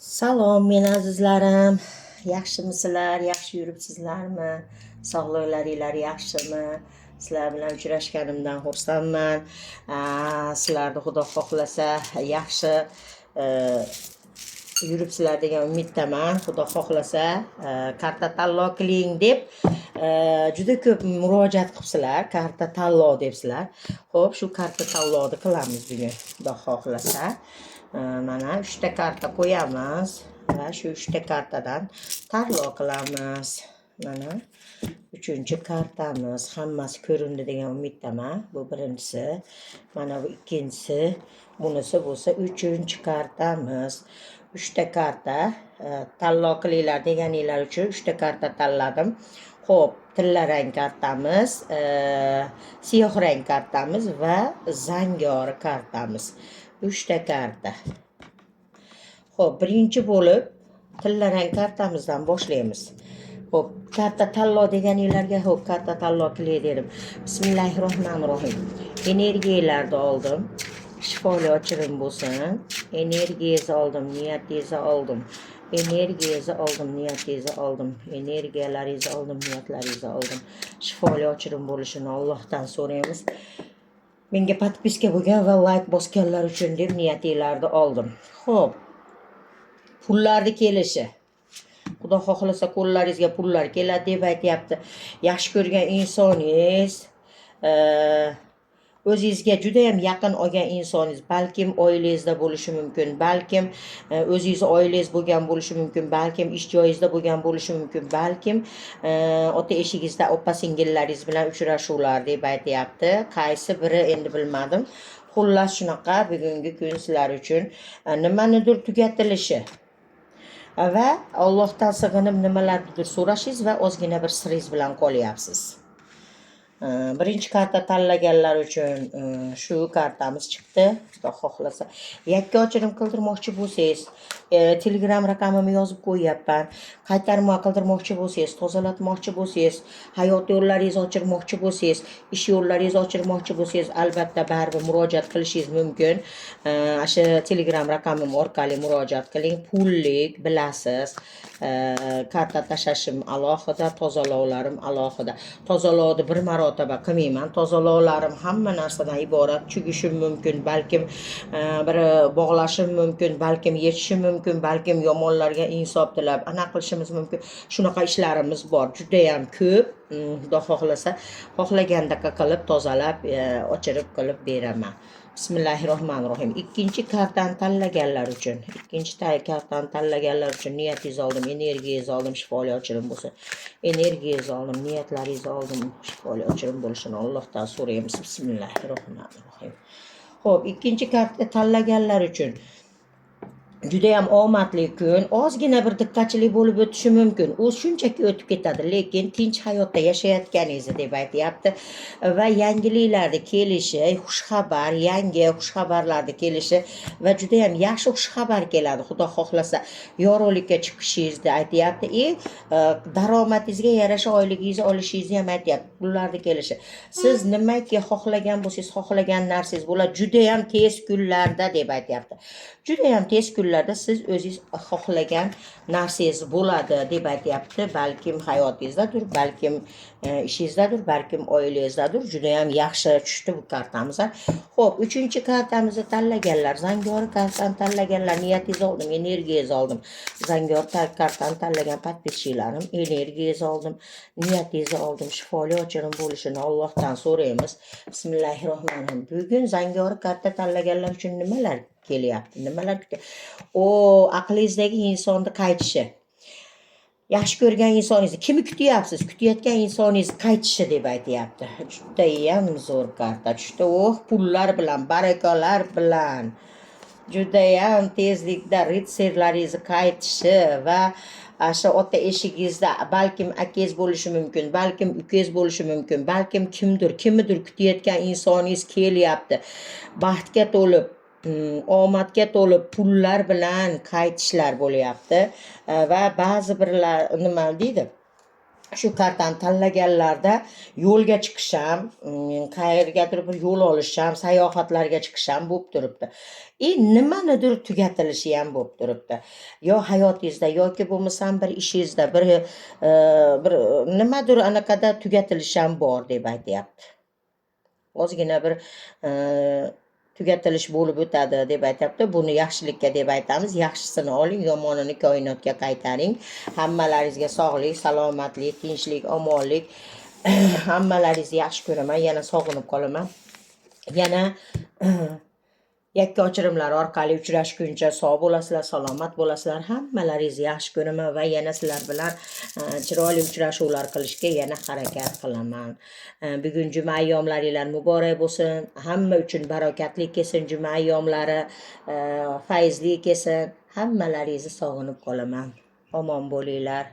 Salom men azizlarim, yaxshimisizlar, yaxshi yuribsizlarmi? Sog'liqlaringlar yaxshimi? Sizlar bilan uchrashganimdan xursandman. Sizlarni Xudo xohlasa yaxshi yuribsizlar degan umiddaman. Xudo xohlasa karta tanlov qiling deb juda ko'p murojaat qilibsizlar, karta tanlov debsizlar. Xo'p, shu karta tanlovni qilamiz bugun, Xudo xohlasa. Mana 3 ta karta qo'yamiz va shu 3 ta kartadan tanlov qilamiz. Mana 3-chi kartamiz. Hammasi ko'rindi degan umiddaman. Bu birinchisi. Mana bu ikkinchisi. Bunisi bo'lsa 3-chi kartamiz. 3 ta karta tanlov qilinglar deganinglar uchun 3 ta karta tanladim. Xo'p, tilla rang kartamiz, siyoh rang kartamiz va zangori kartamiz. 3 ta karta. Xo'p, birinchi bo'lib tilla rang kartamizdan boshlaymiz. Xo'p, karta tanlov deganinglarga xo'p, karta tanlov qilay dedim. Bismillahirrohmanirrohim. Energiyalarni oldim. Shifoli ochirim bo'lsin. Energiyangizni oldim, niyatingizni oldim. Energiyangizni oldim, niyatingizni oldim. Energiyalaringizni oldim, niyatlaringizni oldim. Shifoli ochirim bo'lishini Allohdan so'raymiz. Menga podpiska bo'lgan va like bosganlar uchun deb niyatinglarni oldim. Xo'p. Pullarni kelishi. Xudo xohlasa qo'llaringizga pullar keladi deb aytayapti. Yaxshi ko'rgan insoningiz, o'zingizga juda ham yaqin olgan insoningiz, balkim oilangizda bo'lishi mumkin, balkim o'zingiz oilangiz bo'lgan bo'lishi mumkin, balkim ish joyingizda bo'lgan bo'lishi mumkin, balkim ota eshigingizda opa-singillaringiz bilan uchrashuvlar deb aytayapti. Qaysi biri endi bilmadim. Xullas shunaqa bugungi kun sizlar uchun nimanidir tugatilishi va Allohdan sig'inib nimalarnidir so'rashingiz va ozgina bir siringiz bilan qolyapsiz. Birinchi karta tanlaganlar uchun shu kartamiz chiqdi. Xudo xohlasa yakka ochirim qildirmoqchi bo'lsangiz, Telegram raqamimni yozib qo'yapman. Qaytarma qildirmoqchi bo'lsangiz, tozalatmoqchi bo'lsangiz, hayot yo'llaringizni ochirmoqchi bo'lsangiz, ish yo'llaringizni ochirmoqchi bo'lsangiz, albatta baribir murojaat qilishingiz mumkin. O'sha Telegram raqamim orqali murojaat qiling. Pullik bilasiz. Karta tashashim alohida, tozalovlarim alohida. Tozalovni bir marotaba qilmayman. Tozalovlarim hamma narsadan iborat. Chugishim mumkin, balkim bir bog'lashim mumkin, balkim yechishim mumkin, balkim yomonlarga insof tilab ana qilishimiz mumkin. Shunaqa ishlarimiz bor. Juda ham ko'p. Xudo xohlasa xohlagandaqa qilib tozalab, ochirib qilib beraman. Bismillahirrohmanirrohim. Ikkinchi kartani tanlaganlar uchun, niyatingizni oldim, energiyangizni oldim, shifoli ochirim bo'lsin. Energiyangizni oldim, niyatlaringizni oldim, shifoli ochirim bo'lishini Allohdan so'raymiz. Bismillahirrohmanirrohim. Xo'p, ikkinchi karta tanlaganlar uchun juda ham omadli kun, ozgina bir diqqatchilik bo'lib o'tishi mumkin. U shunchaki o'tib ketadi, lekin tinch hayotda yashayotganingizni deb aytayapti va yangiliklarni kelishi, xushxabar, yangi xushxabarlarni kelishi va juda ham yaxshi xushxabar keladi. Xudo xohlasa yorug'likka chiqishingizni aytayapti. Daromadingizga yarasha oyligingizni olishingizni ham aytayapti. Pullarni kelishi. Siz nimaki xohlagan bo'lsangiz, xohlagan narsangiz bo'ladi. Juda ham tez kunlarda deb aytayapti. Juda ham tez kunlarda siz o'zingiz xohlagan narsangiz bo'ladi deb aytayapti. Balkim hayotingizdadir, balkim ishingizdadir, balkim oilangizdadir. Juda ham yaxshi tushdi bu kartamiz. Xo'p, 3-chi kartamizni tanlaganlar, zangori kartani tanlaganlar, niyatingizni oldim, energiyangizni oldim. Zangor kartani tanlagan podpischilarim, energiyangizni oldim, niyatingizni oldim, shifoli ochirim bo'lishini Allohdan so'raymiz. Bismillahirrohmanirrohim. Bugun zangori karta tanlaganlar uchun nimalar kelyapti? Nimalar aqlingizdagi insonni qaytishi. Yaxshi ko'rgan insoningizni kimni kutyapsiz? Kutayotgan insoningiz qaytishi deb aytayapti. Juda ham zo'r karta. Juda pullar bilan, barakalar bilan, juda ham tezlikda ritserlaringizni qaytishi va o'sha ota eshigingizda balkim akangiz bo'lishi mumkin, balkim ukangiz bo'lishi mumkin, balkim kimdir kutayotgan insoningiz kelyapti. Baxtga to'lib, omadga to'lib pullar bilan qaytishlar bo'lyapti va ba'zi birlar nima deydi? shu kartani tanlaganlarda yo'lga chiqisham, qayergadir bir yo'l olisham, sayohatlarga chiqisham bo'lib turibdi. Nimanidir tugatilishi ham bo'lib turibdi. Yo hayotingizda yoki bo'lmasam bir ishingizda bir nimadir anaqada tugatilishi ham bor deb aytyapti. Ozgina bir tugatilish bo'lib o'tadi deb aytyapti. Buni yaxshilikka deb aytamiz. Yaxshisini oling, yomonini koinotga qaytaring. Hammalaringizga sog'lik, salomatlik, tinchlik, omonlik, hammalaringizni yaxshi ko'raman. Yana sog'inib qolaman. Yana yakka ochirimlar orqali uchrashguncha sog' bo'lasizlar, salomat bo'lasizlar. Hammalaringizni yaxshi ko'raman va yana sizlar bilan chiroyli uchrashuvlar qilishga yana harakat qilaman. Bugun juma ayyomlaringlar muborak bo'lsin. Hamma uchun barokatli kelsin juma ayyomlari, fayzli kelsin. Hammalaringizni sog'inib qolaman. Omon bo'linglar.